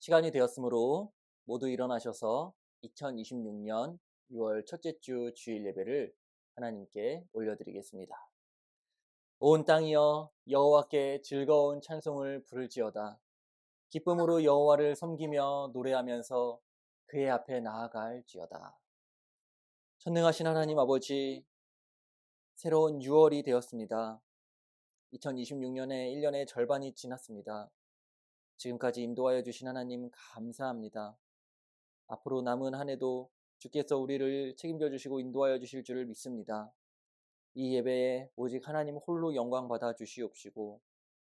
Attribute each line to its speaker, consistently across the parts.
Speaker 1: 시간이 되었으므로 모두 일어나셔서 2026년 6월 첫째 주 주일 예배를 하나님께 올려드리겠습니다. 온 땅이여 여호와께 즐거운 찬송을 부를지어다. 기쁨으로 여호와를 섬기며 노래하면서 그의 앞에 나아갈지어다. 전능하신 하나님 아버지, 새로운 6월이 되었습니다. 2026년의 1년의 절반이 지났습니다. 지금까지 인도하여 주신 하나님 감사합니다. 앞으로 남은 한 해도 주께서 우리를 책임져 주시고 인도하여 주실 줄을 믿습니다. 이 예배에 오직 하나님 홀로 영광 받아 주시옵시고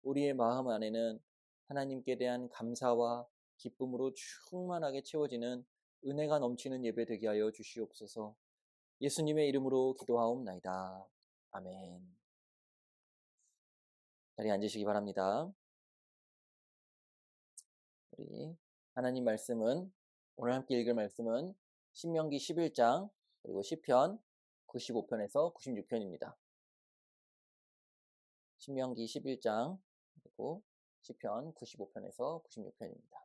Speaker 1: 우리의 마음 안에는 하나님께 대한 감사와 기쁨으로 충만하게 채워지는 은혜가 넘치는 예배 되게 하여 주시옵소서. 예수님의 이름으로 기도하옵나이다. 아멘. 자리에 앉으시기 바랍니다. 우리 하나님 말씀은 오늘 함께 읽을 말씀은 신명기 11장 그리고 시편 95편에서 96편입니다. 신명기 11장 그리고 시편 95편에서 96편입니다.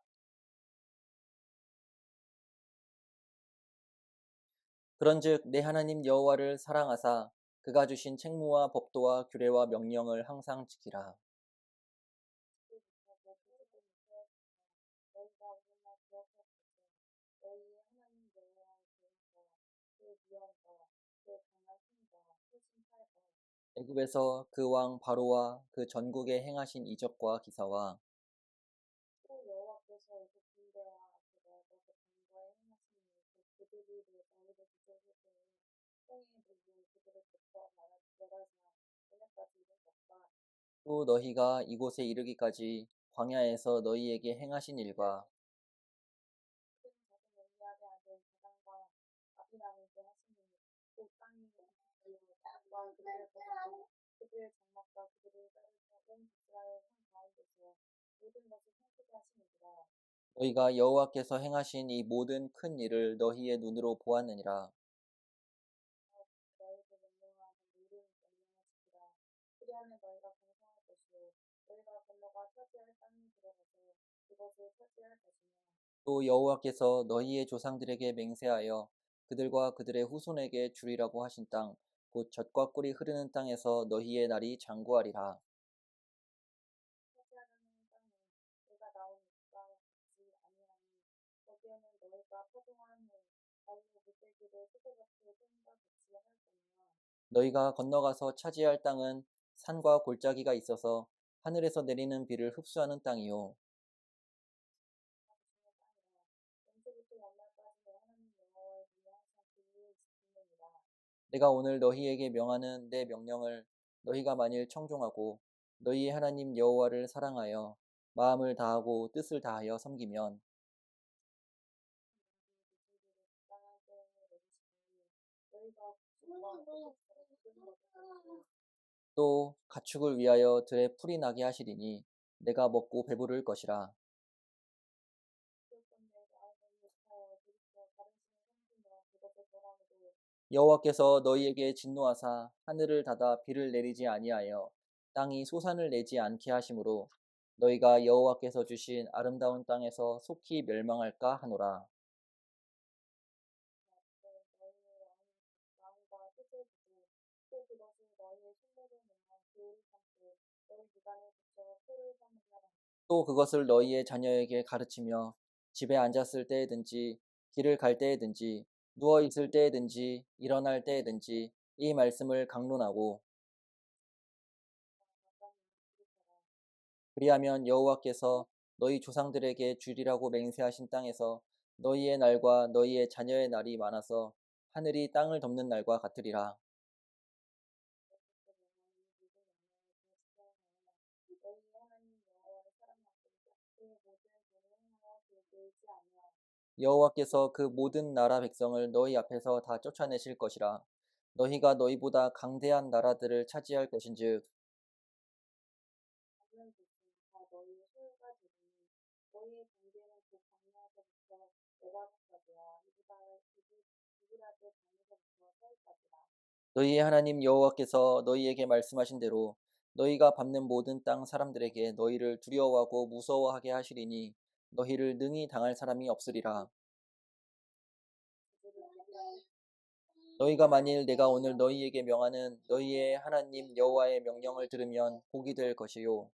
Speaker 1: 그런즉 내 하나님 여호와를 사랑하사 그가 주신 책무와 법도와 규례와 명령을 항상 지키라. 애굽에서 그 왕 바로와 그 전국에 행하신 이적과 기사와 또 너희가 이곳에 이르기까지 광야에서 너희에게 행하신 일과 너희가 여호와께서 행하신 이 모든 큰 일을 너희의 눈으로 보았느니라. 또 여호와께서 너희의 조상들에게 맹세하여 그들과 그들의 후손에게 주리라고 하신 땅, 곧 젖과 꿀이 흐르는 땅에서 너희의 날이 장구하리라. 너희가 건너가서 차지할 땅은 산과 골짜기가 있어서 하늘에서 내리는 비를 흡수하는 땅이요. 내가 오늘 너희에게 명하는 내 명령을 너희가 만일 청종하고 너희의 하나님 여호와를 사랑하여 마음을 다하고 뜻을 다하여 섬기면 또 가축을 위하여 들에 풀이 나게 하시리니 내가 먹고 배부를 것이라. 여호와께서 너희에게 진노하사 하늘을 닫아 비를 내리지 아니하여 땅이 소산을 내지 않게 하심으로 너희가 여호와께서 주신 아름다운 땅에서 속히 멸망할까 하노라. 또 그것을 너희의 자녀에게 가르치며 집에 앉았을 때에든지 길을 갈 때에든지 누워 있을 때에든지 일어날 때에든지 이 말씀을 강론하고 그리하면 여호와께서 너희 조상들에게 주리라고 맹세하신 땅에서 너희의 날과 너희의 자녀의 날이 많아서 하늘이 땅을 덮는 날과 같으리라. 여호와께서 그 모든 나라 백성을 너희 앞에서 다 쫓아내실 것이라. 너희가 너희보다 강대한 나라들을 차지할 것인즉 너희의 하나님 여호와께서 너희에게 말씀하신 대로 너희가 밟는 모든 땅 사람들에게 너희를 두려워하고 무서워하게 하시리니 너희를 능히 당할 사람이 없으리라. 너희가 만일 내가 오늘 너희에게 명하는 너희의 하나님 여호와의 명령을 들으면 복이 될 것이요.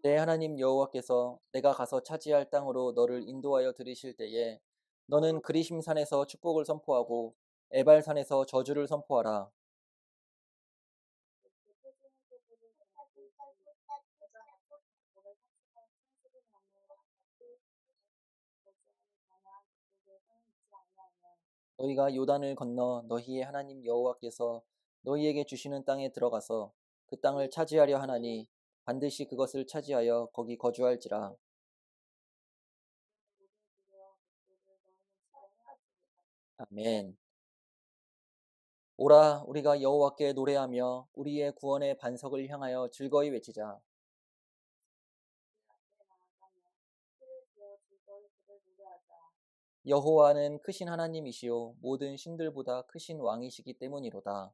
Speaker 1: 내 하나님 여호와께서 내가 가서 차지할 땅으로 너를 인도하여 들이실 때에 너는 그리심 산에서 축복을 선포하고 에발 산에서 저주를 선포하라. 너희가 요단을 건너 너희의 하나님 여호와께서 너희에게 주시는 땅에 들어가서 그 땅을 차지하려 하나니 반드시 그것을 차지하여 거기 거주할지라. 아멘. 오라 우리가 여호와께 노래하며 우리의 구원의 반석을 향하여 즐거이 외치자. 여호와는 크신 하나님이시요 모든 신들보다 크신 왕이시기 때문이로다.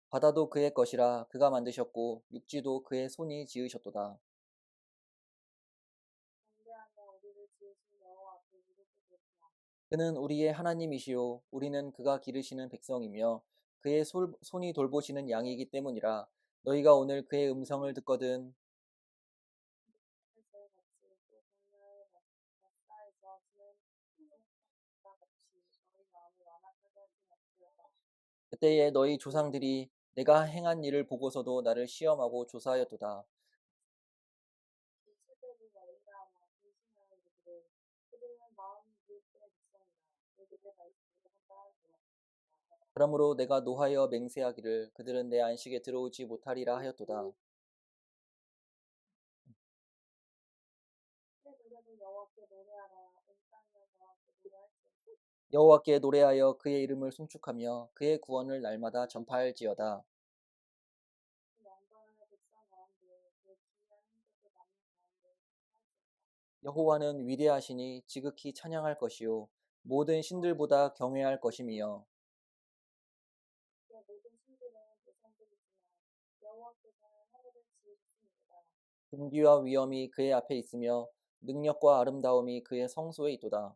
Speaker 1: 바다도 그의 것이라 그가 만드셨고 육지도 그의 손이 지으셨도다. 그는 우리의 하나님이시요 우리는 그가 기르시는 백성이며 그의 손이 돌보시는 양이기 때문이라. 너희가 오늘 그의 음성을 듣거든 그때에 너희 조상들이 내가 행한 일을 보고서도 나를 시험하고 조사하였도다. 그러므로 내가 노하여 맹세하기를 그들은 내 안식에 들어오지 못하리라 하였도다. 여호와께 노래하여 그의 이름을 송축하며 그의 구원을 날마다 전파할지어다. 여호와는 위대하시니 지극히 찬양할 것이요 모든 신들보다 경외할 것임이여. 존귀와 위엄이 그의 앞에 있으며 능력과 아름다움이 그의 성소에 있도다.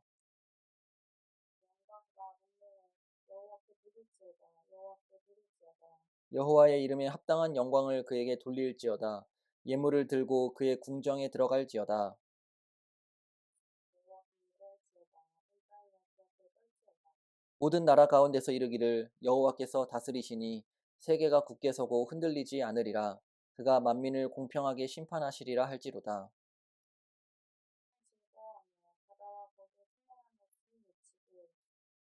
Speaker 1: 여호와의 이름에 합당한 영광을 그에게 돌릴지어다. 예물을 들고 그의 궁정에 들어갈지어다. 모든 나라 가운데서 이르기를 여호와께서 다스리시니 세계가 굳게 서고 흔들리지 않으리라. 그가 만민을 공평하게 심판하시리라 할지로다.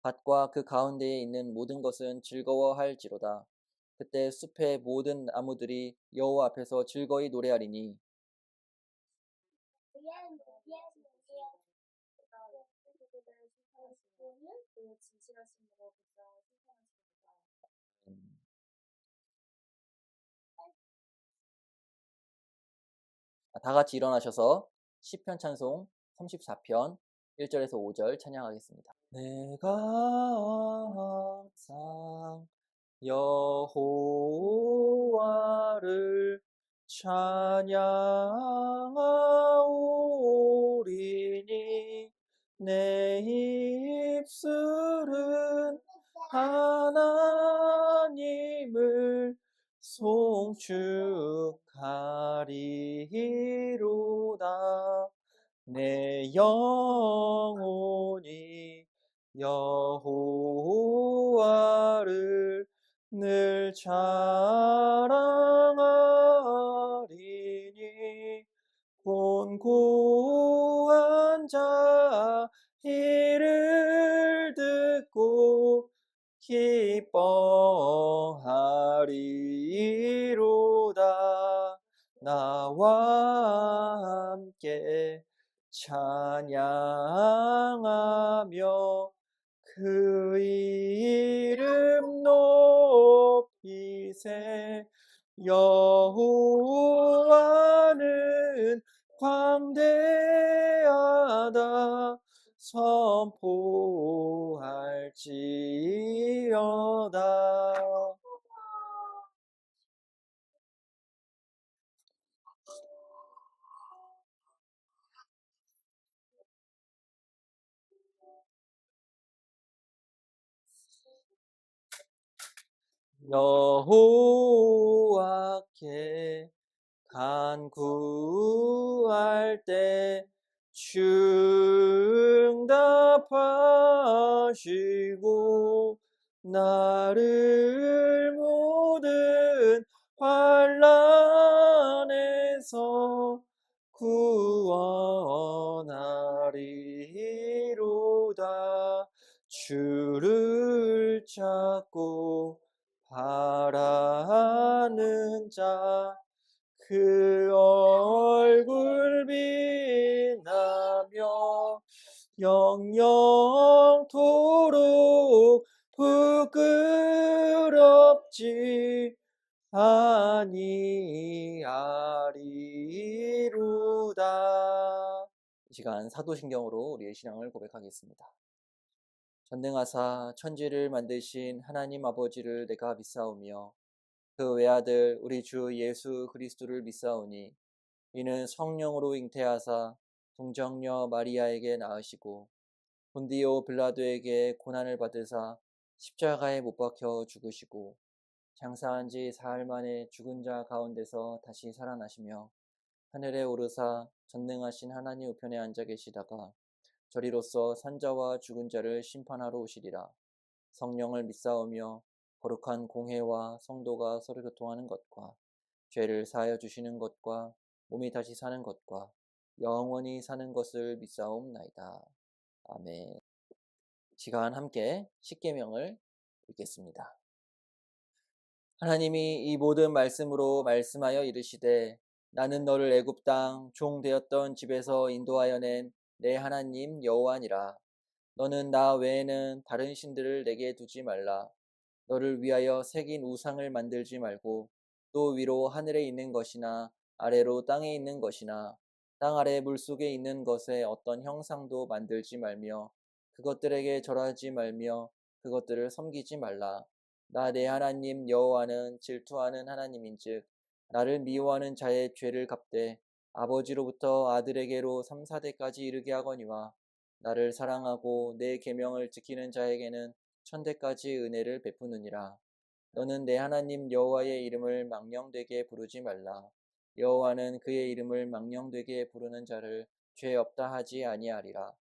Speaker 1: 밭과 그 가운데에 있는 모든 것은 즐거워할지로다. 그때 숲의 모든 나무들이 여호와 앞에서 즐거이 노래하리니 다 같이 일어나셔서 시편 찬송 34편 1절에서 5절 찬양하겠습니다. 내가 항상 여호와를 찬양하오리니 내 입술은 하나님을 송축하리로다. 내 영혼이 여호와를 늘 자랑하리니 곤고한 자 이를 듣고 기뻐하리로다. 나와 함께 찬양하며 그 이름 높이세. 여호와는 광대하다 선포할지어다. 여호와께 간구할 때 응답하시고 나를 모든 환난에서 구원하리로다. 주를 찾고 바라는 자 그 얼굴 빛나며 영영토록 부끄럽지 아니하리로다. 이 시간 사도신경으로 우리의 신앙을 고백하겠습니다. 전능하사 천지를 만드신 하나님 아버지를 내가 믿사오며 그 외아들 우리 주 예수 그리스도를 믿사오니 이는 성령으로 잉태하사 동정녀 마리아에게 낳으시고 본디오 빌라도에게 고난을 받으사 십자가에 못 박혀 죽으시고 장사한 지 사흘 만에 죽은 자 가운데서 다시 살아나시며 하늘에 오르사 전능하신 하나님 우편에 앉아 계시다가 저리로서 산자와 죽은 자를 심판하러 오시리라. 성령을 믿사오며 거룩한 공회와 성도가 서로 교통하는 것과 죄를 사하여 주시는 것과 몸이 다시 사는 것과 영원히 사는 것을 믿사옵나이다. 아멘. 시간 함께 십계명을 읽겠습니다. 하나님이 이 모든 말씀으로 말씀하여 이르시되 나는 너를 애굽 땅 종 되었던 집에서 인도하여 낸 내 하나님 여호와니라. 너는 나 외에는 다른 신들을 내게 두지 말라. 너를 위하여 새긴 우상을 만들지 말고 또 위로 하늘에 있는 것이나 아래로 땅에 있는 것이나 땅 아래 물속에 있는 것에 어떤 형상도 만들지 말며 그것들에게 절하지 말며 그것들을 섬기지 말라. 나 내 하나님 여호와는 질투하는 하나님인즉 나를 미워하는 자의 죄를 갚되 아버지로부터 아들에게로 3, 4대까지 이르게 하거니와 나를 사랑하고 내 계명을 지키는 자에게는 천대까지 은혜를 베푸느니라. 너는 내 하나님 여호와의 이름을 망령되게 부르지 말라. 여호와는 그의 이름을 망령되게 부르는 자를 죄 없다 하지 아니하리라.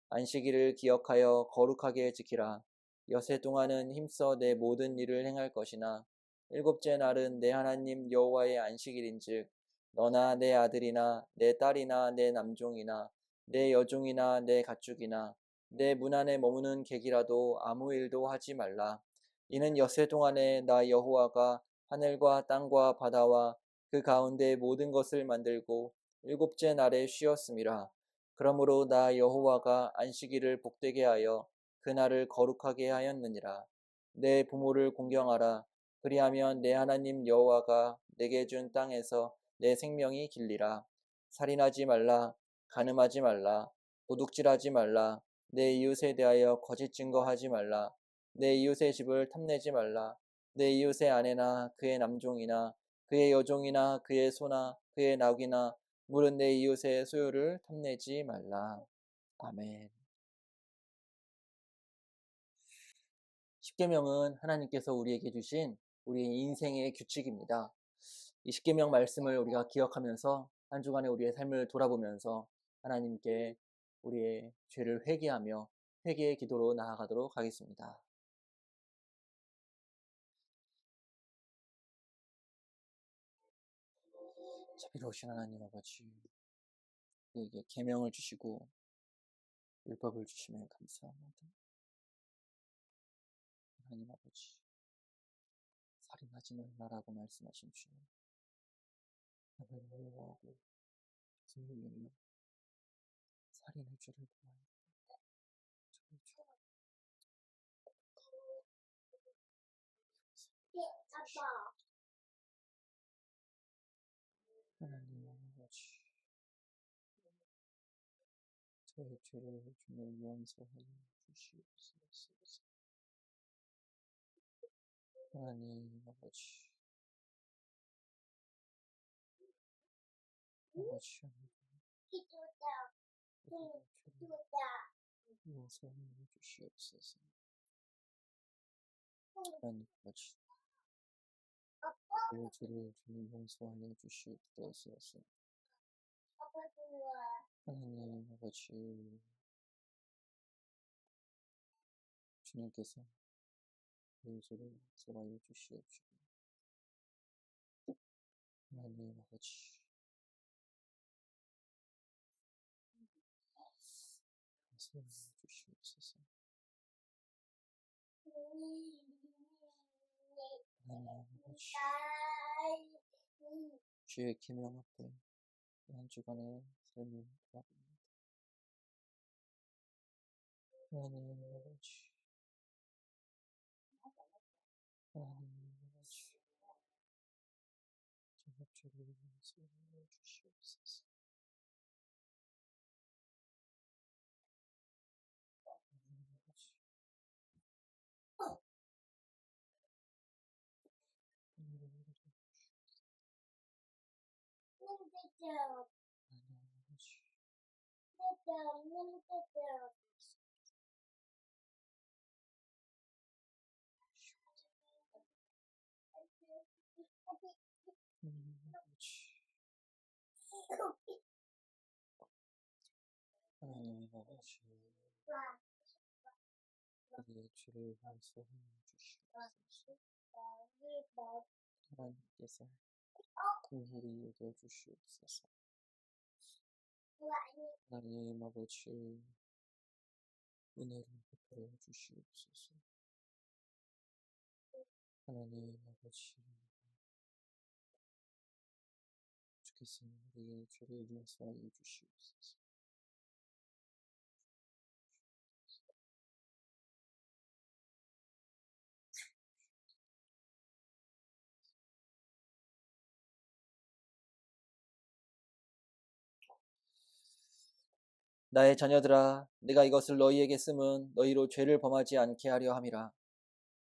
Speaker 1: 안식일을 기억하여 거룩하게 지키라. 여세 동안은 힘써 내 모든 일을 행할 것이나 일곱째 날은 내 하나님 여호와의 안식일인즉 너나 내 아들이나 내 딸이나 내 남종이나 내 여종이나 내 가축이나 내 문 안에 머무는 객이라도 아무 일도 하지 말라. 이는 엿새 동안에 나 여호와가 하늘과 땅과 바다와 그 가운데 모든 것을 만들고 일곱째 날에 쉬었음이라. 그러므로 나 여호와가 안식일을 복되게 하여 그날을 거룩하게 하였느니라. 내 부모를 공경하라. 그리하면 내 하나님 여호와가 내게 준 땅에서 내 생명이 길리라. 살인하지 말라. 간음하지 말라. 도둑질하지 말라. 내 이웃에 대하여 거짓 증거하지 말라. 내 이웃의 집을 탐내지 말라. 내 이웃의 아내나 그의 남종이나 그의 여종이나 그의 소나 그의 낙이나 물은 내 이웃의 소유를 탐내지 말라. 아멘. 십계명은 하나님께서 우리에게 주신 우리의 인생의 규칙입니다. 이 십계명 말씀을 우리가 기억하면서 한 주간의 우리의 삶을 돌아보면서 하나님께 우리의 죄를 회개하며 회개의 기도로 나아가도록 하겠습니다. 자비로우신 하나님 아버지, 우리에게 계명을 주시고 율법을 주시면 감사합니다. 하나님 아버지, 살인하지 말라라고 말씀하신 주님, 나를 미워하고 분명히 살인의 죄를 범하여 저를 하나님 아버지, 저의 죄를 주님 용서하여 주시옵소서. 하나님 아버지, 아버지 우리의 죄를 용서하여 주시옵소서. 하나님 아버지, 저의 죄를 주님 용서하여 주시옵소서. 하나님 아버지, 주님께서 저의 죄를 용서하여 주시옵시고, 하나님 아버지, 용서하여 주시옵소서. 하나님 아버지, 주의 계명 앞에 한 주간의 삶을 돌아봅니다. 하나님 아버지, 하나님 아버지, 저의 죄를 용서하여 주시옵소서. 하나님 아버지, 하나님 아버지, 하나님 아버지, 우리의 죄를 용서하여 주시옵소서. 하나님께서 긍휼히 여겨 주시옵소서. 하나님 아버지, 은혜를 베풀어 주시옵소서. 하나님 아버지, 주께서 우리의 죄를 용서하여 주시옵소서. 나의 자녀들아, 내가 이것을 너희에게 쓰면 너희로 죄를 범하지 않게 하려 함이라.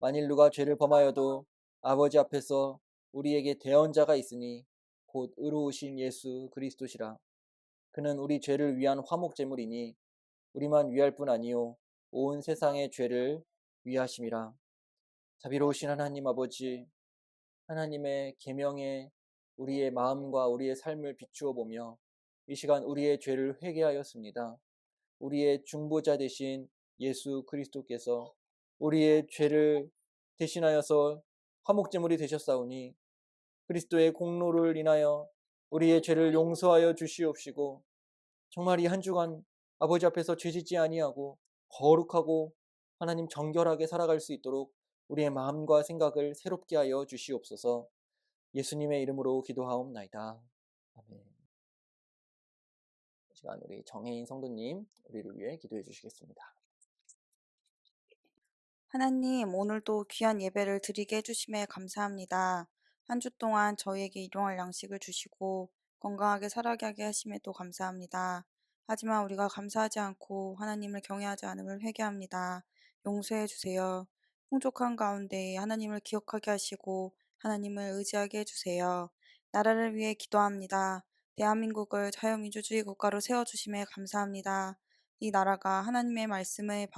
Speaker 1: 만일 누가 죄를 범하여도 아버지 앞에서 우리에게 대언자가 있으니 곧 의로우신 예수 그리스도시라. 그는 우리 죄를 위한 화목제물이니 우리만 위할 뿐 아니요 온 세상의 죄를 위하심이라. 자비로우신 하나님 아버지, 하나님의 계명에 우리의 마음과 우리의 삶을 비추어 보며 이 시간 우리의 죄를 회개하였습니다. 우리의 중보자 되신 예수 그리스도께서 우리의 죄를 대신하여서 화목제물이 되셨사오니 그리스도의 공로를 인하여 우리의 죄를 용서하여 주시옵시고, 정말 이 한 주간 아버지 앞에서 죄짓지 아니하고 거룩하고 하나님 정결하게 살아갈 수 있도록 우리의 마음과 생각을 새롭게 하여 주시옵소서. 예수님의 이름으로 기도하옵나이다. 아멘. 이 시간 우리 정혜인 성도님 우리를 위해 기도해 주시겠습니다.
Speaker 2: 하나님, 오늘도 귀한 예배를 드리게 해주심에 감사합니다. 한 주 동안 저희에게 일용할 양식을 주시고 건강하게 살아가게 하심에도 감사합니다. 하지만 우리가 감사하지 않고 하나님을 경외하지 않음을 회개합니다. 용서해 주세요. 풍족한 가운데 하나님을 기억하게 하시고 하나님을 의지하게 해주세요. 나라를 위해 기도합니다. 대한민국을 자유민주주의 국가로 세워주심에 감사합니다. 이 나라가 하나님의 말씀의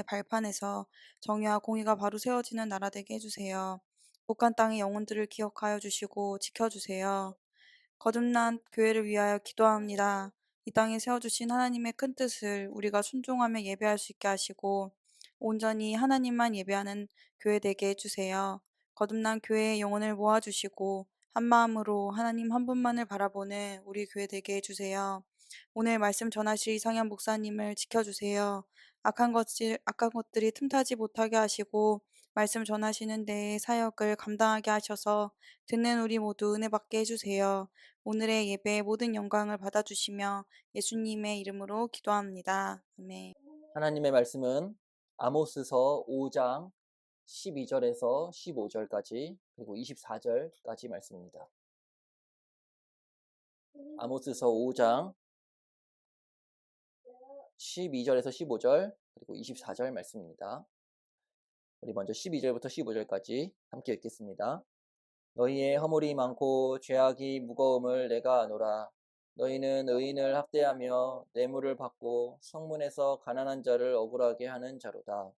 Speaker 2: 발판에서 정의와 공의가 바로 세워지는 나라 되게 해주세요. 북한 땅의 영혼들을 기억하여 주시고 지켜주세요. 거듭난 교회를 위하여 기도합니다. 이 땅에 세워주신 하나님의 큰 뜻을 우리가 순종하며 예배할 수 있게 하시고 온전히 하나님만 예배하는 교회 되게 해주세요. 거듭난 교회의 영혼을 모아주시고 한 마음으로 하나님 한 분만을 바라보는 우리 교회 되게 해주세요. 오늘 말씀 전하실 이상현 목사님을 지켜주세요. 악한 것들이 틈타지 못하게 하시고 말씀 전하시는 데에 사역을 감당하게 하셔서 듣는 우리 모두 은혜 받게 해주세요. 오늘의 예배의 모든 영광을 받아주시며 예수님의 이름으로 기도합니다. 아멘.
Speaker 1: 하나님의 말씀은 아모스서 5장 12절에서 15절까지 그리고 24절까지 말씀입니다. 아모스서 5장 12절에서 15절 그리고 24절 말씀입니다. 우리 먼저 12절부터 15절까지 함께 읽겠습니다. 너희의 허물이 많고 죄악이 무거움을 내가 아노라. 너희는 의인을 학대하며 뇌물을 받고 성문에서 가난한 자를 억울하게 하는 자로다.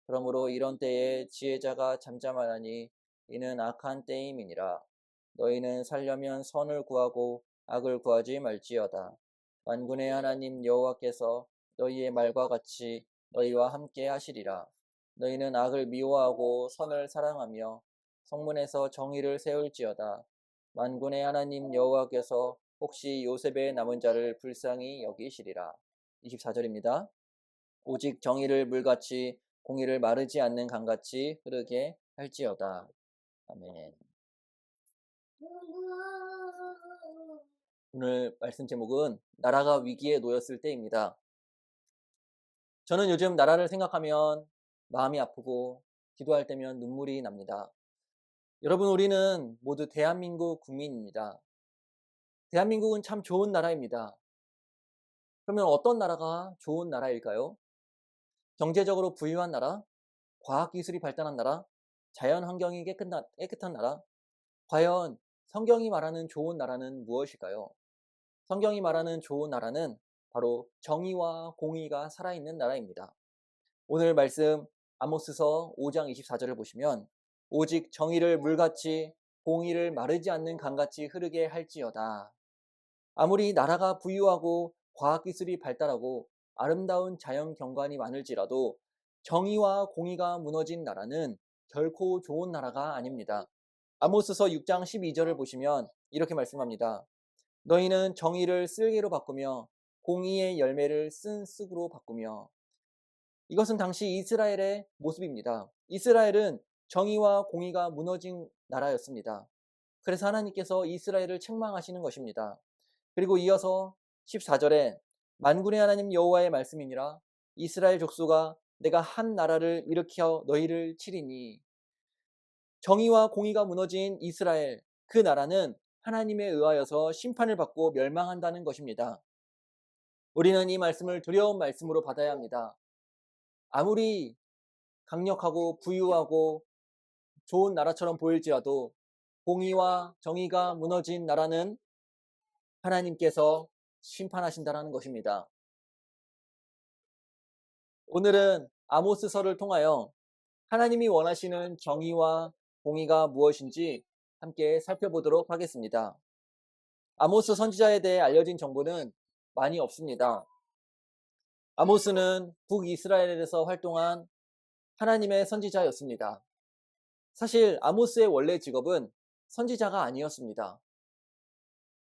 Speaker 1: 그러므로 이런 때에 지혜자가 잠잠하나니 이는 악한 때임이니라. 너희는 살려면 선을 구하고 악을 구하지 말지어다. 만군의 하나님 여호와께서 너희의 말과 같이 너희와 함께 하시리라. 너희는 악을 미워하고 선을 사랑하며 성문에서 정의를 세울지어다. 만군의 하나님 여호와께서 혹시 요셉의 남은 자를 불쌍히 여기시리라. 24절입니다. 오직 정의를 물같이 공의를 마르지 않는 강같이 흐르게 할지어다. 아멘. 오늘 말씀 제목은 나라가 위기에 놓였을 때입니다. 저는 요즘 나라를 생각하면 마음이 아프고 기도할 때면 눈물이 납니다. 여러분, 우리는 모두 대한민국 국민입니다. 대한민국은 참 좋은 나라입니다. 그러면 어떤 나라가 좋은 나라일까요? 경제적으로 부유한 나라? 과학기술이 발달한 나라? 자연환경이 깨끗한 나라? 과연 성경이 말하는 좋은 나라는 무엇일까요? 성경이 말하는 좋은 나라는 바로 정의와 공의가 살아있는 나라입니다. 오늘 말씀 아모스서 5장 24절을 보시면 오직 정의를 물같이 공의를 마르지 않는 강같이 흐르게 할지어다. 아무리 나라가 부유하고 과학기술이 발달하고 아름다운 자연 경관이 많을지라도 정의와 공의가 무너진 나라는 결코 좋은 나라가 아닙니다. 아모스서 6장 12절을 보시면 이렇게 말씀합니다. 너희는 정의를 쓸개로 바꾸며 공의의 열매를 쓴 쑥으로 바꾸며. 이것은 당시 이스라엘의 모습입니다. 이스라엘은 정의와 공의가 무너진 나라였습니다. 그래서 하나님께서 이스라엘을 책망하시는 것입니다. 그리고 이어서 14절에 만군의 하나님 여호와의 말씀이니라. 이스라엘 족속아, 내가 한 나라를 일으켜 너희를 치리니. 정의와 공의가 무너진 이스라엘, 그 나라는 하나님에 의하여서 심판을 받고 멸망한다는 것입니다. 우리는 이 말씀을 두려운 말씀으로 받아야 합니다. 아무리 강력하고 부유하고 좋은 나라처럼 보일지라도 공의와 정의가 무너진 나라는 하나님께서 심판하신다는 것입니다. 오늘은 아모스서를 통하여 하나님이 원하시는 정의와 공의가 무엇인지 함께 살펴보도록 하겠습니다. 아모스 선지자에 대해 알려진 정보는 많이 없습니다. 아모스는 북이스라엘에서 활동한 하나님의 선지자였습니다. 사실 아모스의 원래 직업은 선지자가 아니었습니다.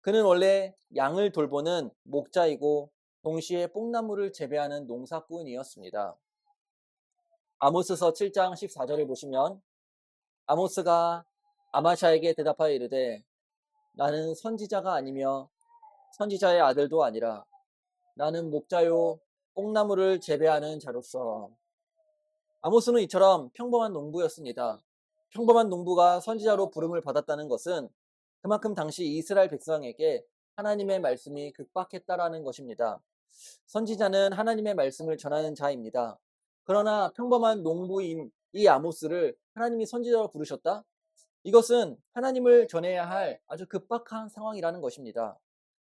Speaker 1: 그는 원래 양을 돌보는 목자이고 동시에 뽕나무를 재배하는 농사꾼이었습니다. 아모스서 7장 14절을 보시면 아모스가 아마샤에게 대답하여 이르되 나는 선지자가 아니며 선지자의 아들도 아니라 나는 목자요 뽕나무를 재배하는 자로서. 아모스는 이처럼 평범한 농부였습니다. 평범한 농부가 선지자로 부름을 받았다는 것은 그만큼 당시 이스라엘 백성에게 하나님의 말씀이 극박했다라는 것입니다. 선지자는 하나님의 말씀을 전하는 자입니다. 그러나 평범한 농부인 이 아모스를 하나님이 선지자로 부르셨다? 이것은 하나님을 전해야 할 아주 급박한 상황이라는 것입니다.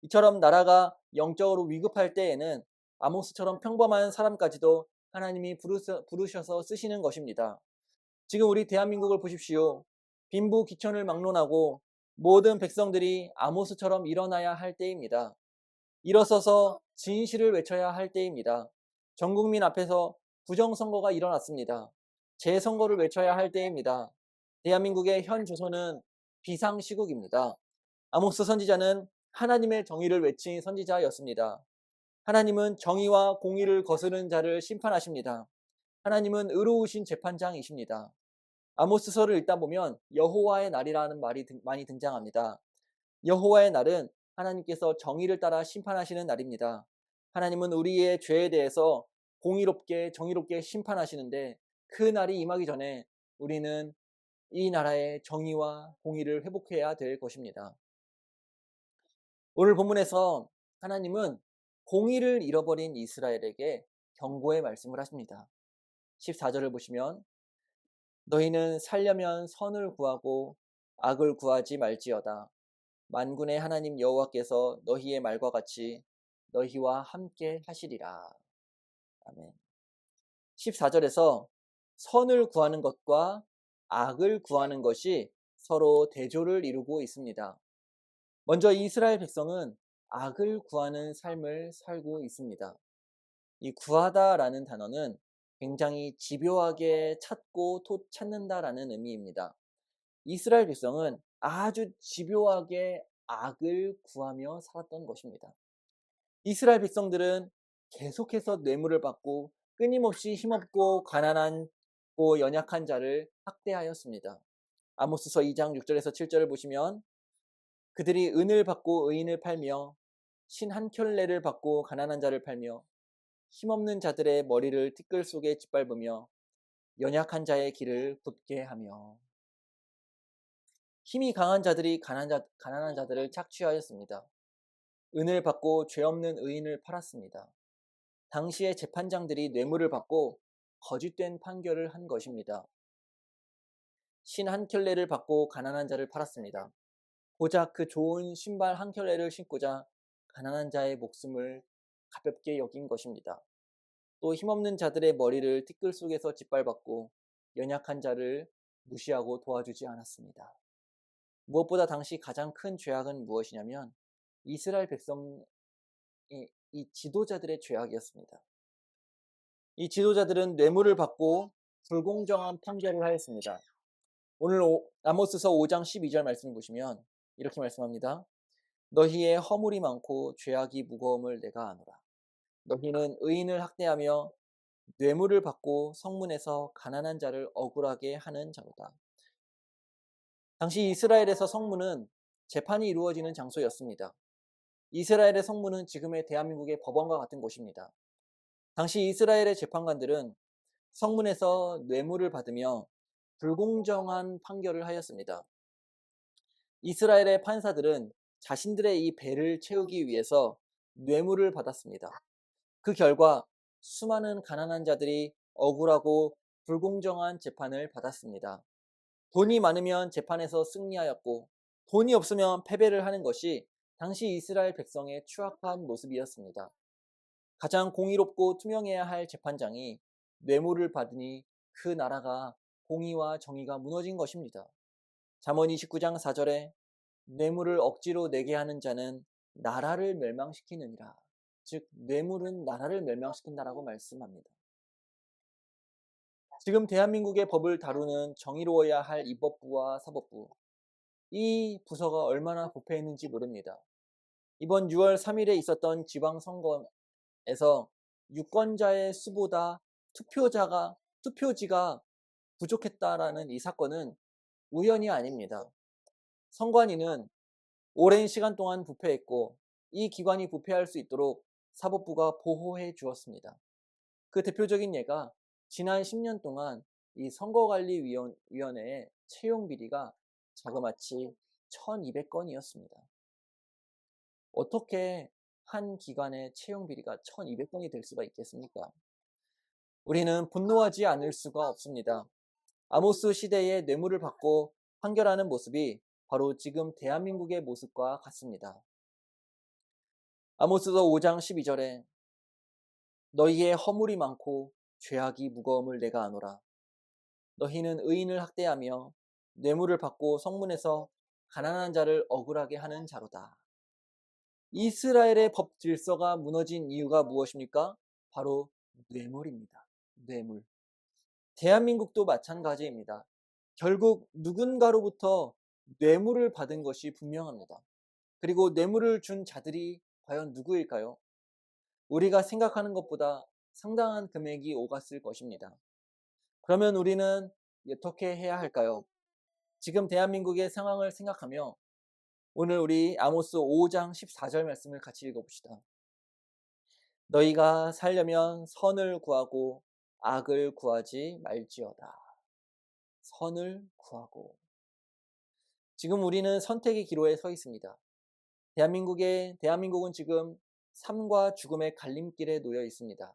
Speaker 1: 이처럼 나라가 영적으로 위급할 때에는 아모스처럼 평범한 사람까지도 하나님이 부르셔서 쓰시는 것입니다. 지금 우리 대한민국을 보십시오. 빈부귀천을 막론하고 모든 백성들이 아모스처럼 일어나야 할 때입니다. 일어서서 진실을 외쳐야 할 때입니다. 전 국민 앞에서 부정선거가 일어났습니다. 재선거를 외쳐야 할 때입니다. 대한민국의 현 조선은 비상시국입니다. 아모스 선지자는 하나님의 정의를 외친 선지자였습니다. 하나님은 정의와 공의를 거스르는 자를 심판하십니다. 하나님은 의로우신 재판장이십니다. 아모스서를 읽다 보면 여호와의 날이라는 말이 많이 등장합니다. 여호와의 날은 하나님께서 정의를 따라 심판하시는 날입니다. 하나님은 우리의 죄에 대해서 공의롭게 정의롭게 심판하시는데 그 날이 임하기 전에 우리는 이 나라의 정의와 공의를 회복해야 될 것입니다. 오늘 본문에서 하나님은 공의를 잃어버린 이스라엘에게 경고의 말씀을 하십니다. 14절을 보시면 너희는 살려면 선을 구하고 악을 구하지 말지어다. 만군의 하나님 여호와께서 너희의 말과 같이 너희와 함께 하시리라. 아멘. 14절에서 선을 구하는 것과 악을 구하는 것이 서로 대조를 이루고 있습니다. 먼저 이스라엘 백성은 악을 구하는 삶을 살고 있습니다. 이 구하다라는 단어는 굉장히 집요하게 찾고 또 찾는다라는 의미입니다. 이스라엘 백성은 아주 집요하게 악을 구하며 살았던 것입니다. 이스라엘 백성들은 계속해서 뇌물을 받고 끊임없이 힘없고 가난하고 연약한 자를 학대하였습니다. 아모스서 2장 6절에서 7절을 보시면 그들이 은을 받고 의인을 팔며 신 한 켤레를 받고 가난한 자를 팔며 힘없는 자들의 머리를 티끌 속에 짓밟으며 연약한 자의 길을 굳게 하며 힘이 강한 자들이 가난한 자들을 착취하였습니다. 은을 받고 죄 없는 의인을 팔았습니다. 당시의 재판장들이 뇌물을 받고 거짓된 판결을 한 것입니다. 신 한 켤레를 받고 가난한 자를 팔았습니다. 고작 그 좋은 신발 한 켤레를 신고자 가난한 자의 목숨을 가볍게 여긴 것입니다. 또 힘없는 자들의 머리를 티끌 속에서 짓밟았고 연약한 자를 무시하고 도와주지 않았습니다. 무엇보다 당시 가장 큰 죄악은 무엇이냐면 이스라엘 백성의 이 지도자들의 죄악이었습니다. 이 지도자들은 뇌물을 받고 불공정한 판결을 하였습니다. 오늘 아모스서 5장 12절 말씀을 보시면 이렇게 말씀합니다. 너희의 허물이 많고 죄악이 무거움을 내가 아노라. 너희는 의인을 학대하며 뇌물을 받고 성문에서 가난한 자를 억울하게 하는 자로다. 당시 이스라엘에서 성문은 재판이 이루어지는 장소였습니다. 이스라엘의 성문은 지금의 대한민국의 법원과 같은 곳입니다. 당시 이스라엘의 재판관들은 성문에서 뇌물을 받으며 불공정한 판결을 하였습니다. 이스라엘의 판사들은 자신들의 이 배를 채우기 위해서 뇌물을 받았습니다. 그 결과 수많은 가난한 자들이 억울하고 불공정한 재판을 받았습니다. 돈이 많으면 재판에서 승리하였고 돈이 없으면 패배를 하는 것이 당시 이스라엘 백성의 추악한 모습이었습니다. 가장 공의롭고 투명해야 할 재판장이 뇌물을 받으니 그 나라가 공의와 정의가 무너진 것입니다. 잠언 29장 4절에 뇌물을 억지로 내게 하는 자는 나라를 멸망시키느니라. 즉 뇌물은 나라를 멸망시킨다라고 말씀합니다. 지금 대한민국의 법을 다루는 정의로워야 할 입법부와 사법부, 이 부서가 얼마나 부패했는지 모릅니다. 이번 6월 3일에 있었던 지방선거에서 유권자의 수보다 투표지가 부족했다라는 이 사건은 우연이 아닙니다. 선관위는 오랜 시간 동안 부패했고 이 기관이 부패할 수 있도록 사법부가 보호해 주었습니다. 그 대표적인 예가 지난 10년 동안 이 선거관리위원회의 채용 비리가 자그마치 1200건이었습니다. 어떻게 한 기관의 채용 비리가 1200건이 될 수가 있겠습니까? 우리는 분노하지 않을 수가 없습니다. 아모스 시대의 뇌물을 받고 판결하는 모습이 바로 지금 대한민국의 모습과 같습니다. 아모스서 5장 12절에 너희의 허물이 많고 죄악이 무거움을 내가 아노라. 너희는 의인을 학대하며 뇌물을 받고 성문에서 가난한 자를 억울하게 하는 자로다. 이스라엘의 법 질서가 무너진 이유가 무엇입니까? 바로 뇌물입니다. 뇌물. 대한민국도 마찬가지입니다. 결국 누군가로부터 뇌물을 받은 것이 분명합니다. 그리고 뇌물을 준 자들이 과연 누구일까요? 우리가 생각하는 것보다 상당한 금액이 오갔을 것입니다. 그러면 우리는 어떻게 해야 할까요? 지금 대한민국의 상황을 생각하며 오늘 우리 아모스 5장 14절 말씀을 같이 읽어봅시다. 너희가 살려면 선을 구하고 악을 구하지 말지어다. 선을 구하고. 지금 우리는 선택의 기로에 서 있습니다. 대한민국은 지금 삶과 죽음의 갈림길에 놓여 있습니다.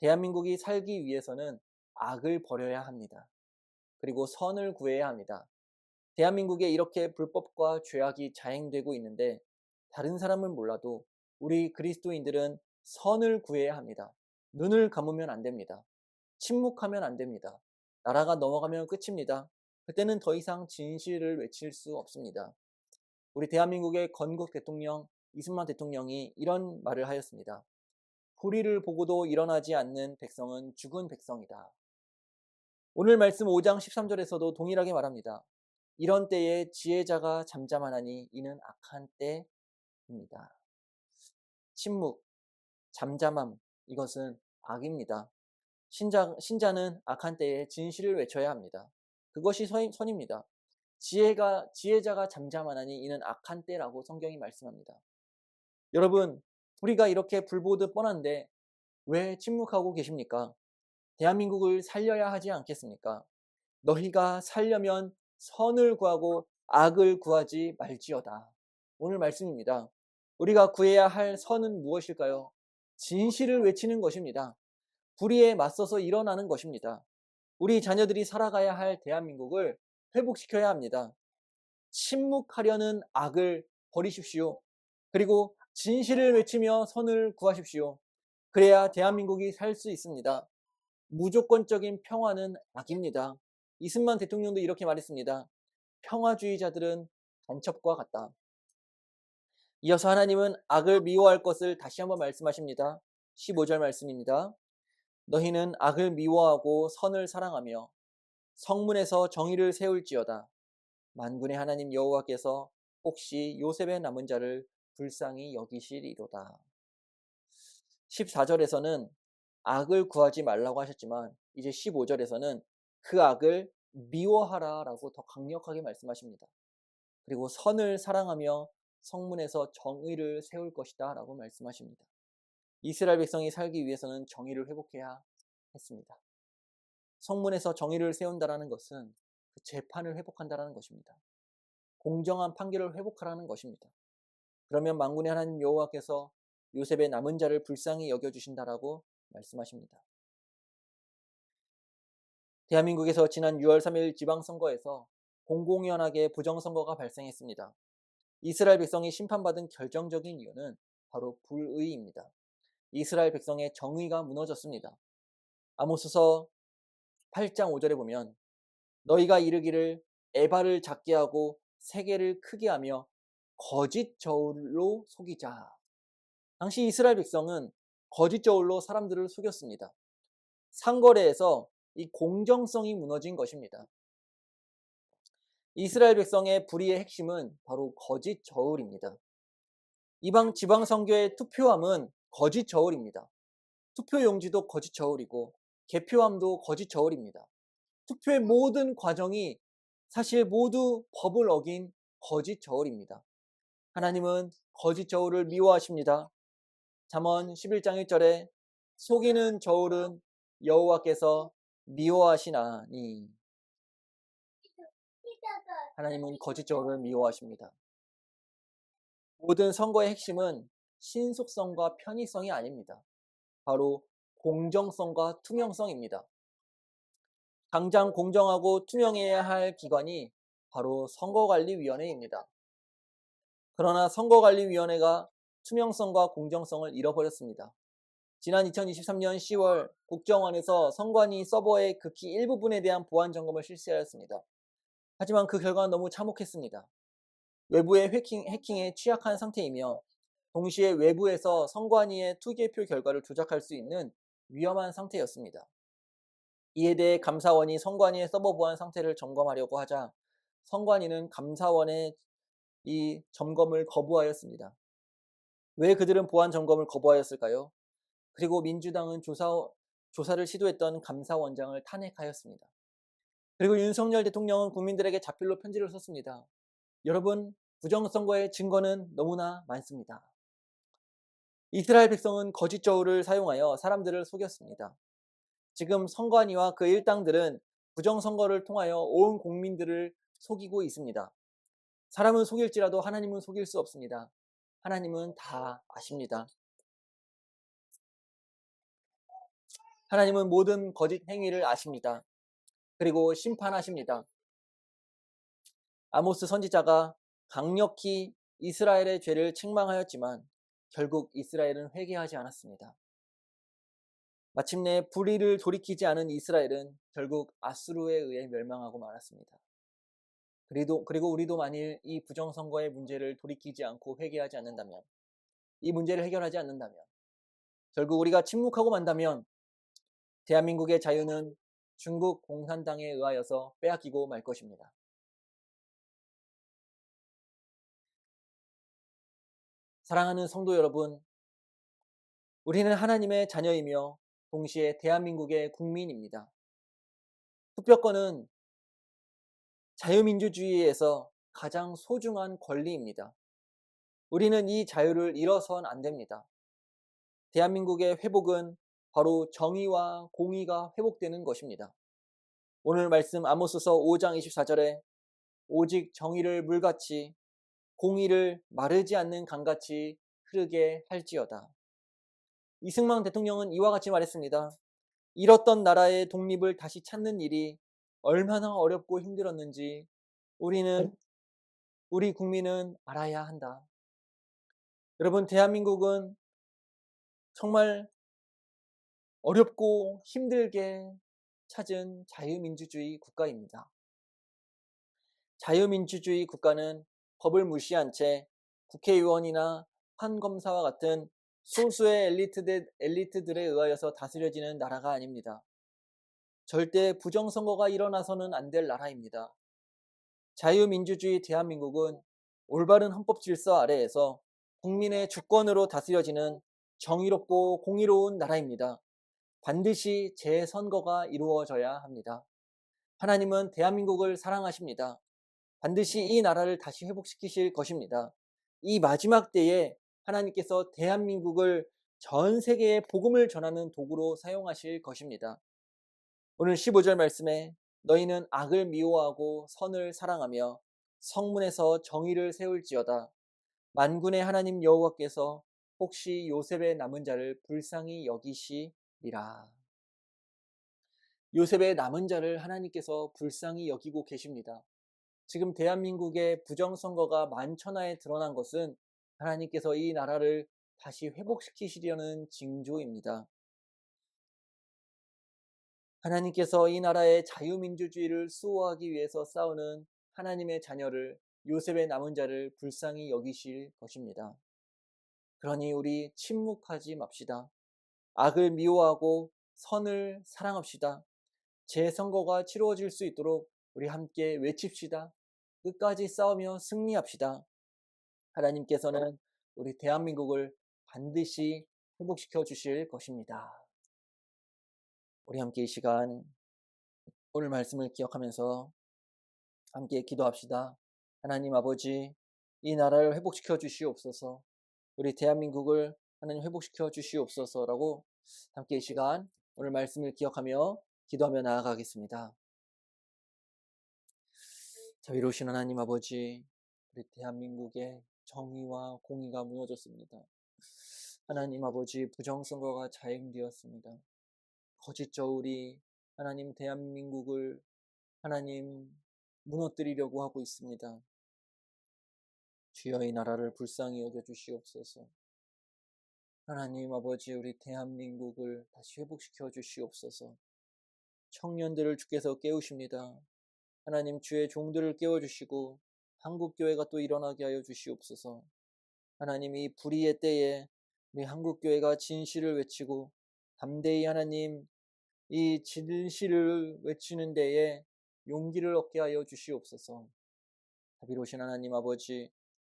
Speaker 1: 대한민국이 살기 위해서는 악을 버려야 합니다. 그리고 선을 구해야 합니다. 대한민국에 이렇게 불법과 죄악이 자행되고 있는데 다른 사람은 몰라도 우리 그리스도인들은 선을 구해야 합니다. 눈을 감으면 안 됩니다. 침묵하면 안 됩니다. 나라가 넘어가면 끝입니다. 그때는 더 이상 진실을 외칠 수 없습니다. 우리 대한민국의 건국 대통령 이승만 대통령이 이런 말을 하였습니다. 불의를 보고도 일어나지 않는 백성은 죽은 백성이다. 오늘 말씀 5장 13절에서도 동일하게 말합니다. 이런 때에 지혜자가 잠잠하나니 이는 악한 때입니다. 침묵, 잠잠함, 이것은 악입니다. 신자는 악한 때에 진실을 외쳐야 합니다. 그것이 선입니다. 지혜자가 잠잠하나니 이는 악한 때라고 성경이 말씀합니다. 여러분, 우리가 이렇게 불보듯 뻔한데 왜 침묵하고 계십니까? 대한민국을 살려야 하지 않겠습니까? 너희가 살려면 선을 구하고 악을 구하지 말지어다. 오늘 말씀입니다. 우리가 구해야 할 선은 무엇일까요? 진실을 외치는 것입니다. 불의에 맞서서 일어나는 것입니다. 우리 자녀들이 살아가야 할 대한민국을 회복시켜야 합니다. 침묵하려는 악을 버리십시오. 그리고 진실을 외치며 선을 구하십시오. 그래야 대한민국이 살 수 있습니다. 무조건적인 평화는 악입니다. 이승만 대통령도 이렇게 말했습니다. 평화주의자들은 간첩과 같다. 이어서 하나님은 악을 미워할 것을 다시 한번 말씀하십니다. 15절 말씀입니다. 너희는 악을 미워하고 선을 사랑하며 성문에서 정의를 세울지어다. 만군의 하나님 여호와께서 혹시 요셉의 남은 자를 불쌍히 여기시리로다. 14절에서는 악을 구하지 말라고 하셨지만 이제 15절에서는 그 악을 미워하라 라고 더 강력하게 말씀하십니다. 그리고 선을 사랑하며 성문에서 정의를 세울 것이다 라고 말씀하십니다. 이스라엘 백성이 살기 위해서는 정의를 회복해야 했습니다. 성문에서 정의를 세운다라는 것은 그 재판을 회복한다라는 것입니다. 공정한 판결을 회복하라는 것입니다. 그러면 만군의 하나님 여호와께서 요셉의 남은 자를 불쌍히 여겨주신다라고 말씀하십니다. 대한민국에서 지난 6월 3일 지방선거에서 공공연하게 부정선거가 발생했습니다. 이스라엘 백성이 심판받은 결정적인 이유는 바로 불의입니다. 이스라엘 백성의 정의가 무너졌습니다. 아모스서 8장 5절에 보면 너희가 이르기를 에바를 작게 하고 세계를 크게 하며 거짓 저울로 속이자. 당시 이스라엘 백성은 거짓 저울로 사람들을 속였습니다. 상거래에서 이 공정성이 무너진 것입니다. 이스라엘 백성의 불의의 핵심은 바로 거짓 저울입니다. 이방 지방 선거의 투표함은 거짓 저울입니다. 투표 용지도 거짓 저울이고 개표함도 거짓 저울입니다. 투표의 모든 과정이 사실 모두 법을 어긴 거짓 저울입니다. 하나님은 거짓 저울을 미워하십니다. 잠언 11장 1절에 속이는 저울은 여호와께서 미워하시나니. 하나님은 거짓 저울을 미워하십니다. 모든 선거의 핵심은 신속성과 편의성이 아닙니다. 바로 공정성과 투명성입니다. 당장 공정하고 투명해야 할 기관이 바로 선거관리위원회입니다. 그러나 선거관리위원회가 투명성과 공정성을 잃어버렸습니다. 지난 2023년 10월 국정원에서 선관위 서버의 극히 일부분에 대한 보안 점검을 실시하였습니다. 하지만 그 결과는 너무 참혹했습니다. 외부의 해킹에 취약한 상태이며 동시에 외부에서 선관위의 투개표 결과를 조작할 수 있는 위험한 상태였습니다. 이에 대해 감사원이 선관위의 서버 보안 상태를 점검하려고 하자 선관위는 감사원의 이 점검을 거부하였습니다. 왜 그들은 보안 점검을 거부하였을까요? 그리고 민주당은 조사를 시도했던 감사원장을 탄핵하였습니다. 그리고 윤석열 대통령은 국민들에게 자필로 편지를 썼습니다. 여러분, 부정선거의 증거는 너무나 많습니다. 이스라엘 백성은 거짓 저울을 사용하여 사람들을 속였습니다. 지금 선관위와 그 일당들은 부정선거를 통하여 온 국민들을 속이고 있습니다. 사람은 속일지라도 하나님은 속일 수 없습니다. 하나님은 다 아십니다. 하나님은 모든 거짓 행위를 아십니다. 그리고 심판하십니다. 아모스 선지자가 강력히 이스라엘의 죄를 책망하였지만 결국 이스라엘은 회개하지 않았습니다. 마침내 불의를 돌이키지 않은 이스라엘은 결국 아수르에 의해 멸망하고 말았습니다. 그리고 우리도 만일 이 부정선거의 문제를 돌이키지 않고 회개하지 않는다면, 이 문제를 해결하지 않는다면, 결국 우리가 침묵하고 만다면 대한민국의 자유는 중국 공산당에 의하여서 빼앗기고 말 것입니다. 사랑하는 성도 여러분, 우리는 하나님의 자녀이며 동시에 대한민국의 국민입니다. 투표권은 자유민주주의에서 가장 소중한 권리입니다. 우리는 이 자유를 잃어선 안 됩니다. 대한민국의 회복은 바로 정의와 공의가 회복되는 것입니다. 오늘 말씀 아모스서 5장 24절에 오직 정의를 물같이 공의를 마르지 않는 강같이 흐르게 할지어다. 이승만 대통령은 이와 같이 말했습니다. 잃었던 나라의 독립을 다시 찾는 일이 얼마나 어렵고 힘들었는지 우리 국민은 알아야 한다. 여러분, 대한민국은 정말 어렵고 힘들게 찾은 자유민주주의 국가입니다. 자유민주주의 국가는 법을 무시한 채 국회의원이나 판검사와 같은 소수의 엘리트들에 의하여서 다스려지는 나라가 아닙니다. 절대 부정선거가 일어나서는 안 될 나라입니다. 자유민주주의 대한민국은 올바른 헌법 질서 아래에서 국민의 주권으로 다스려지는 정의롭고 공의로운 나라입니다. 반드시 재선거가 이루어져야 합니다. 하나님은 대한민국을 사랑하십니다. 반드시 이 나라를 다시 회복시키실 것입니다. 이 마지막 때에 하나님께서 대한민국을 전 세계에 복음을 전하는 도구로 사용하실 것입니다. 오늘 15절 말씀에 너희는 악을 미워하고 선을 사랑하며 성문에서 정의를 세울지어다. 만군의 하나님 여호와께서 혹시 요셉의 남은 자를 불쌍히 여기시리라. 요셉의 남은 자를 하나님께서 불쌍히 여기고 계십니다. 지금 대한민국의 부정선거가 만천하에 드러난 것은 하나님께서 이 나라를 다시 회복시키시려는 징조입니다. 하나님께서 이 나라의 자유민주주의를 수호하기 위해서 싸우는 하나님의 자녀를, 요셉의 남은 자를 불쌍히 여기실 것입니다. 그러니 우리 침묵하지 맙시다. 악을 미워하고 선을 사랑합시다. 재선거가 치루어질 수 있도록 우리 함께 외칩시다. 끝까지 싸우며 승리합시다. 하나님께서는 우리 대한민국을 반드시 회복시켜 주실 것입니다. 우리 함께 이 시간 오늘 말씀을 기억하면서 함께 기도합시다. 하나님 아버지, 이 나라를 회복시켜 주시옵소서. 우리 대한민국을 하나님 회복시켜 주시옵소서라고 함께 이 시간 오늘 말씀을 기억하며 기도하며 나아가겠습니다. 자비로우신 하나님 아버지, 우리 대한민국의 정의와 공의가 무너졌습니다. 하나님 아버지, 부정선거가 자행되었습니다. 거짓저울이 하나님 대한민국을 하나님 무너뜨리려고 하고 있습니다. 주여 이 나라를 불쌍히 여겨주시옵소서. 하나님 아버지, 우리 대한민국을 다시 회복시켜 주시옵소서. 청년들을 주께서 깨우십니다. 하나님 주의 종들을 깨워주시고 한국교회가 또 일어나게 하여 주시옵소서. 하나님 이 불의의 때에 우리 한국교회가 진실을 외치고 담대히 하나님 이 진실을 외치는 데에 용기를 얻게 하여 주시옵소서. 자비로우신 하나님 아버지,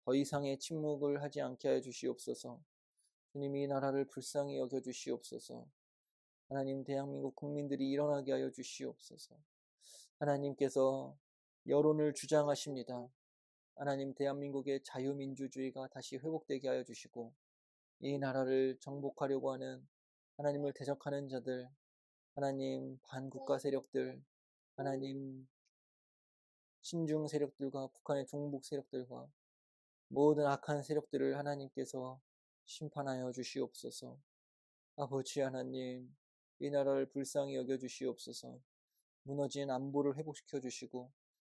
Speaker 1: 더 이상의 침묵을 하지 않게 하여 주시옵소서. 주님 이 나라를 불쌍히 여겨 주시옵소서. 하나님 대한민국 국민들이 일어나게 하여 주시옵소서. 하나님께서 여론을 주장하십니다. 하나님 대한민국의 자유민주주의가 다시 회복되게 하여 주시고 이 나라를 정복하려고 하는 하나님을 대적하는 자들, 하나님 반국가 세력들, 하나님 친중 세력들과 북한의 종북 세력들과 모든 악한 세력들을 하나님께서 심판하여 주시옵소서. 아버지 하나님, 이 나라를 불쌍히 여겨주시옵소서. 무너진 안보를 회복시켜 주시고,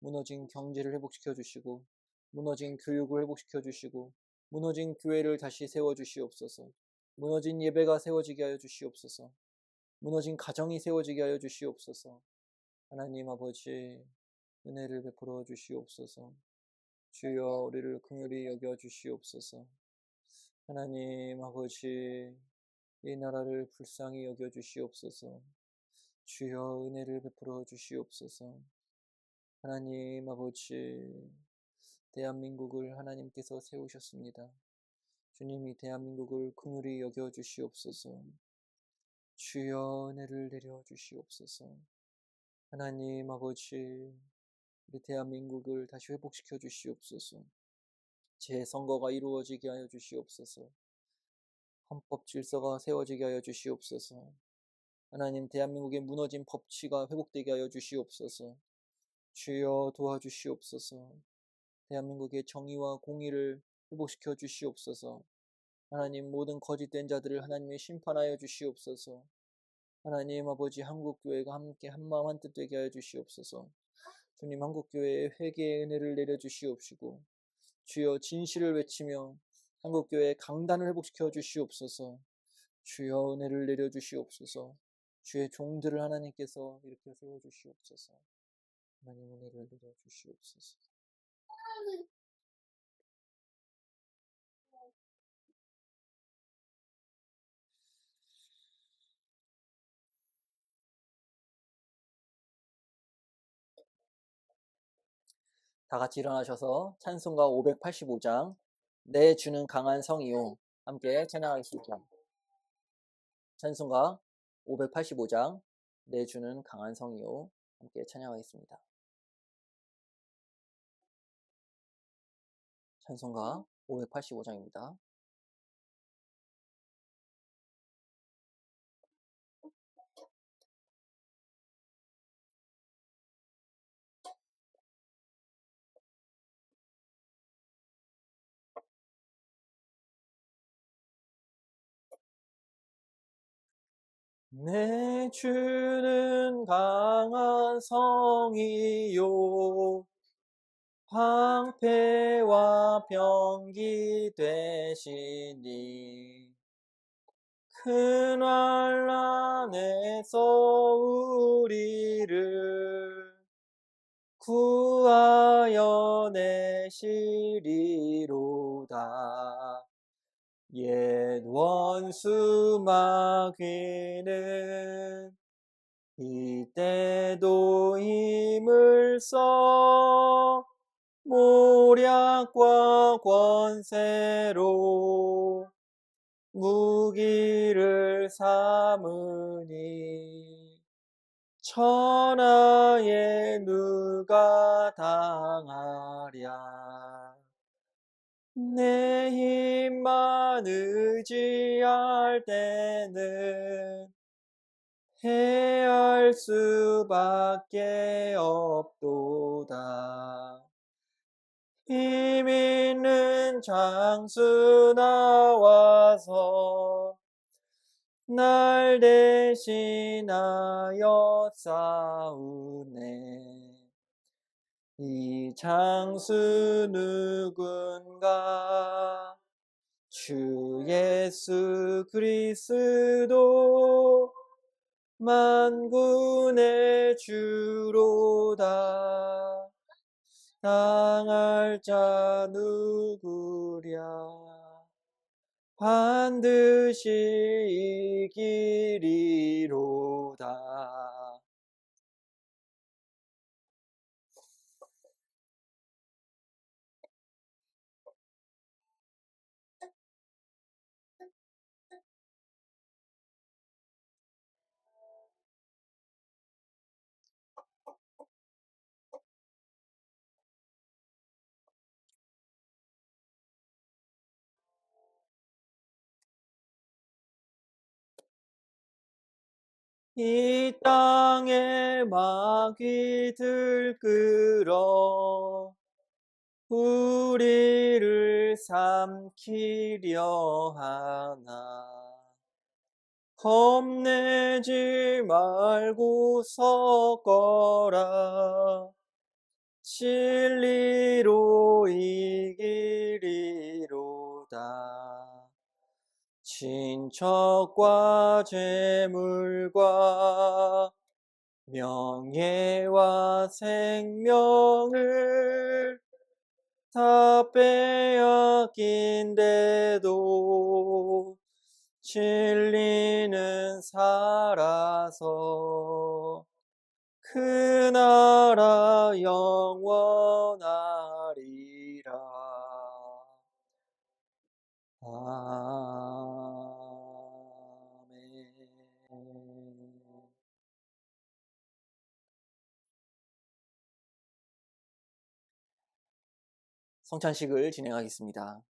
Speaker 1: 무너진 경제를 회복시켜 주시고, 무너진 교육을 회복시켜 주시고, 무너진 교회를 다시 세워 주시옵소서. 무너진 예배가 세워지게 하여 주시옵소서. 무너진 가정이 세워지게 하여 주시옵소서. 하나님 아버지, 은혜를 베풀어 주시옵소서. 주여, 우리를 긍휼히 여겨 주시옵소서. 하나님 아버지, 이 나라를 불쌍히 여겨 주시옵소서. 주여, 은혜를 베풀어 주시옵소서. 하나님 아버지, 대한민국을 하나님께서 세우셨습니다. 주님이 대한민국을 긍휼히 여겨 주시옵소서. 주여, 은혜를 내려 주시옵소서. 하나님 아버지, 우리 대한민국을 다시 회복시켜 주시옵소서. 재선거가 이루어지게 하여 주시옵소서. 헌법 질서가 세워지게 하여 주시옵소서. 하나님, 대한민국의 무너진 법치가 회복되게 하여 주시옵소서. 주여, 도와주시옵소서. 대한민국의 정의와 공의를 회복시켜 주시옵소서. 하나님, 모든 거짓된 자들을 하나님의 심판하여 주시옵소서. 하나님 아버지, 한국교회가 함께 한마음 한뜻 되게 하여 주시옵소서. 주님, 한국교회에 회개의 은혜를 내려주시옵시고, 주여, 진실을 외치며 한국교회의 강단을 회복시켜 주시옵소서. 주여, 은혜를 내려주시옵소서. 주의 종들을 하나님께서 일으켜 세워주시옵소서. 하나님, 은혜를 내려주시옵소서. 다 같이 일어나셔서 찬송가 585장 내 주는 강한 성이요, 함께 찬양하겠습니다. 찬송가 585장 내 주는 강한 성이요, 함께 찬양하겠습니다. 찬송가 585장입니다. 내 주는 강한 성이요, 방패와 병기 되시니 큰 환난에서 우리를 구하여 내시리로다. 옛 원수 마귀는 이때도 힘을 써 모략과 권세로 무기를 삼으니 천하에 누가 당하랴. 내 힘만 의지할 때는 해할 수밖에 없도다. 힘 있는 장수 나와서 날 대신하여 싸우네. 이 장수 누군가? 주 예수 그리스도 만군의 주로다. 당할 자 누구랴? 반드시 이기리로다. 이 땅에 마귀들 끌어 우리를 삼키려 하나. 겁내지 말고 섞어라. 진리로 이기리로다. 친척과 재물과 명예와 생명을 다 빼앗긴데도 진리는 살아서 그 나라 영원하리라. 아멘. 성찬식을 진행하겠습니다.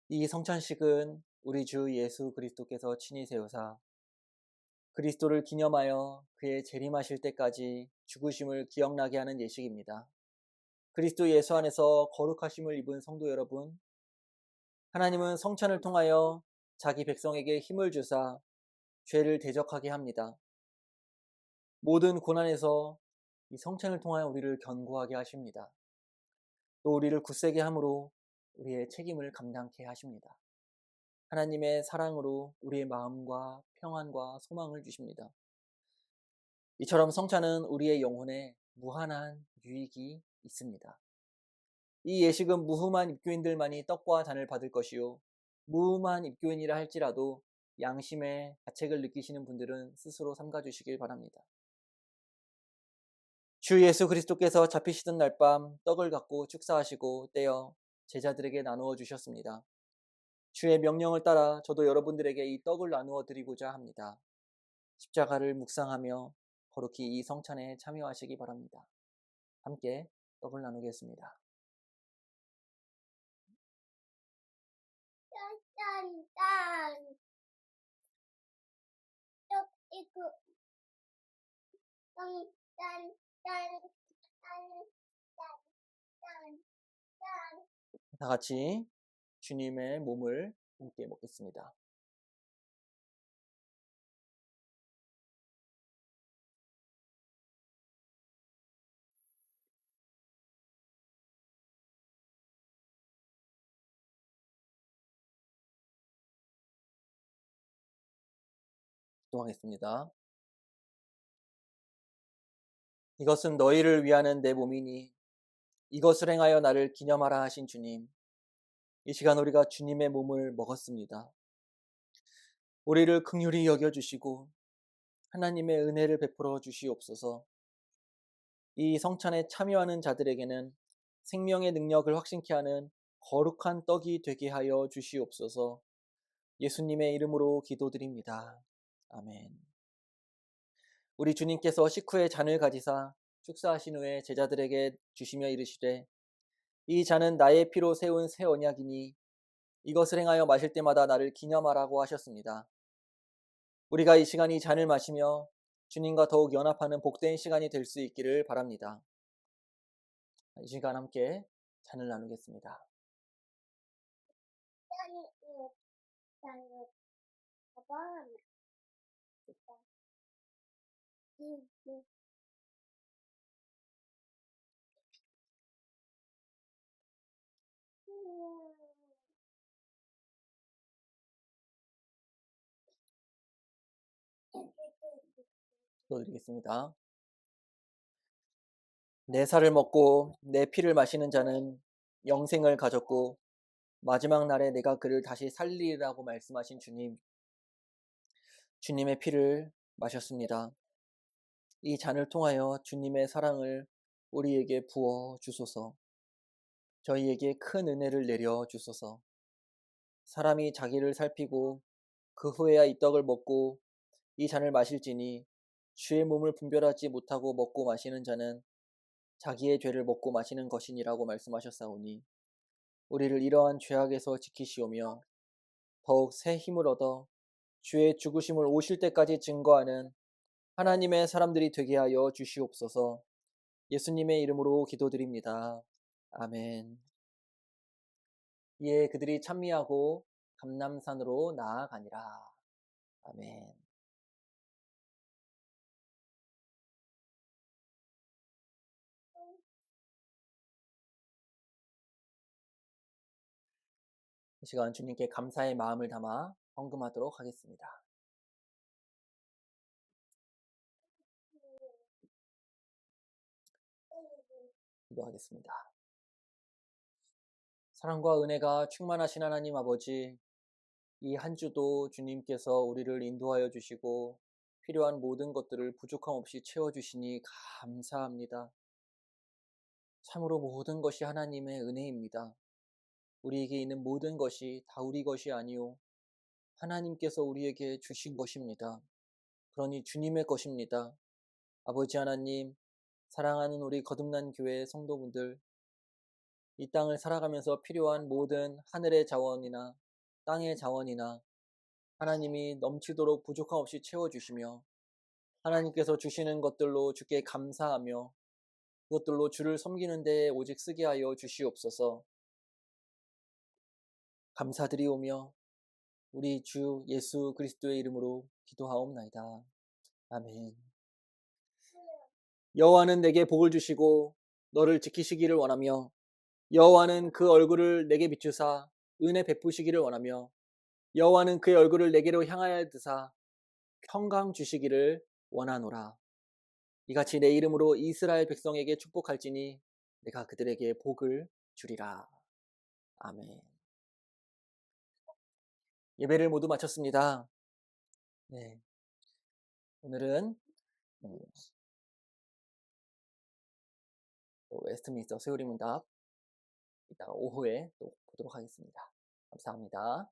Speaker 1: 이 성찬식은 우리 주 예수 그리스도께서 친히 세우사 그리스도를 기념하여 그의 재림하실 때까지 죽으심을 기억나게 하는 예식입니다. 그리스도 예수 안에서 거룩하심을 입은 성도 여러분, 하나님은 성찬을 통하여 자기 백성에게 힘을 주사 죄를 대적하게 합니다. 모든 고난에서 이 성찬을 통하여 우리를 견고하게 하십니다. 또 우리를 굳세게 함으로 우리의 책임을 감당케 하십니다. 하나님의 사랑으로 우리의 마음과 평안과 소망을 주십니다. 이처럼 성찬은 우리의 영혼에 무한한 유익이 있습니다. 이 예식은 무흠한 입교인들만이 떡과 잔을 받을 것이요, 무흠한 입교인이라 할지라도 양심의 가책을 느끼시는 분들은 스스로 삼가주시길 바랍니다. 주 예수 그리스도께서 잡히시던 날 밤 떡을 갖고 축사하시고 떼어 제자들에게 나누어 주셨습니다. 주의 명령을 따라 저도 여러분들에게 이 떡을 나누어 드리고자 합니다. 십자가를 묵상하며 거룩히 이 성찬에 참여하시기 바랍니다. 함께 떡을 나누겠습니다.
Speaker 3: 짠짠. 쪽 이거 짠짠짠. 짠짠짠.
Speaker 1: 다 같이 주님의 몸을 함께 먹겠습니다. 기도하겠습니다. 이것은 너희를 위하는 내 몸이니 이것을 행하여 나를 기념하라 하신 주님, 이 시간 우리가 주님의 몸을 먹었습니다. 우리를 긍휼히 여겨주시고 하나님의 은혜를 베풀어 주시옵소서. 이 성찬에 참여하는 자들에게는 생명의 능력을 확신케 하는 거룩한 떡이 되게 하여 주시옵소서. 예수님의 이름으로 기도드립니다. 아멘. 우리 주님께서 식후에 잔을 가지사 축사하신 후에 제자들에게 주시며 이르시되, 이 잔은 나의 피로 세운 새 언약이니 이것을 행하여 마실 때마다 나를 기념하라고 하셨습니다. 우리가 이 시간 이 잔을 마시며 주님과 더욱 연합하는 복된 시간이 될 수 있기를 바랍니다. 이 시간 함께 잔을 나누겠습니다.
Speaker 3: 짠. 봐봐.
Speaker 1: 기도드리겠습니다. 내 살을 먹고 내 피를 마시는 자는 영생을 가졌고 마지막 날에 내가 그를 다시 살리리라고 말씀하신 주님, 주님의 피를 마셨습니다. 이 잔을 통하여 주님의 사랑을 우리에게 부어 주소서. 저희에게 큰 은혜를 내려 주소서. 사람이 자기를 살피고 그 후에야 이 떡을 먹고 이 잔을 마실지니 주의 몸을 분별하지 못하고 먹고 마시는 자는 자기의 죄를 먹고 마시는 것이니라고 말씀하셨사오니, 우리를 이러한 죄악에서 지키시오며 더욱 새 힘을 얻어 주의 죽으심을 오실 때까지 증거하는 하나님의 사람들이 되게 하여 주시옵소서. 예수님의 이름으로 기도드립니다. 아멘. 이에 그들이 찬미하고 감람산으로 나아가니라. 아멘. 이 시간 주님께 감사의 마음을 담아 헌금하도록 하겠습니다. 기도하겠습니다. 사랑과 은혜가 충만하신 하나님 아버지, 이 한 주도 주님께서 우리를 인도하여 주시고 필요한 모든 것들을 부족함 없이 채워주시니 감사합니다. 참으로 모든 것이 하나님의 은혜입니다. 우리에게 있는 모든 것이 다 우리 것이 아니오 하나님께서 우리에게 주신 것입니다. 그러니 주님의 것입니다. 아버지 하나님, 사랑하는 우리 거듭난 교회 성도분들, 이 땅을 살아가면서 필요한 모든 하늘의 자원이나 땅의 자원이나 하나님이 넘치도록 부족함 없이 채워주시며 하나님께서 주시는 것들로 주께 감사하며 그것들로 주를 섬기는 데에 오직 쓰게 하여 주시옵소서. 감사드리오며 우리 주 예수 그리스도의 이름으로 기도하옵나이다. 아멘. 여호와는 내게 복을 주시고 너를 지키시기를 원하며 여호와는 그 얼굴을 내게 비추사 은혜 베푸시기를 원하며 여호와는 그의 얼굴을 내게로 향하여 드사 평강 주시기를 원하노라. 이같이 내 이름으로 이스라엘 백성에게 축복할지니 내가 그들에게 복을 주리라. 아멘. 예배를 모두 마쳤습니다. 네. 오늘은 또 웨스트민스터 세우리 문답 이따가 오후에 또 보도록 하겠습니다. 감사합니다.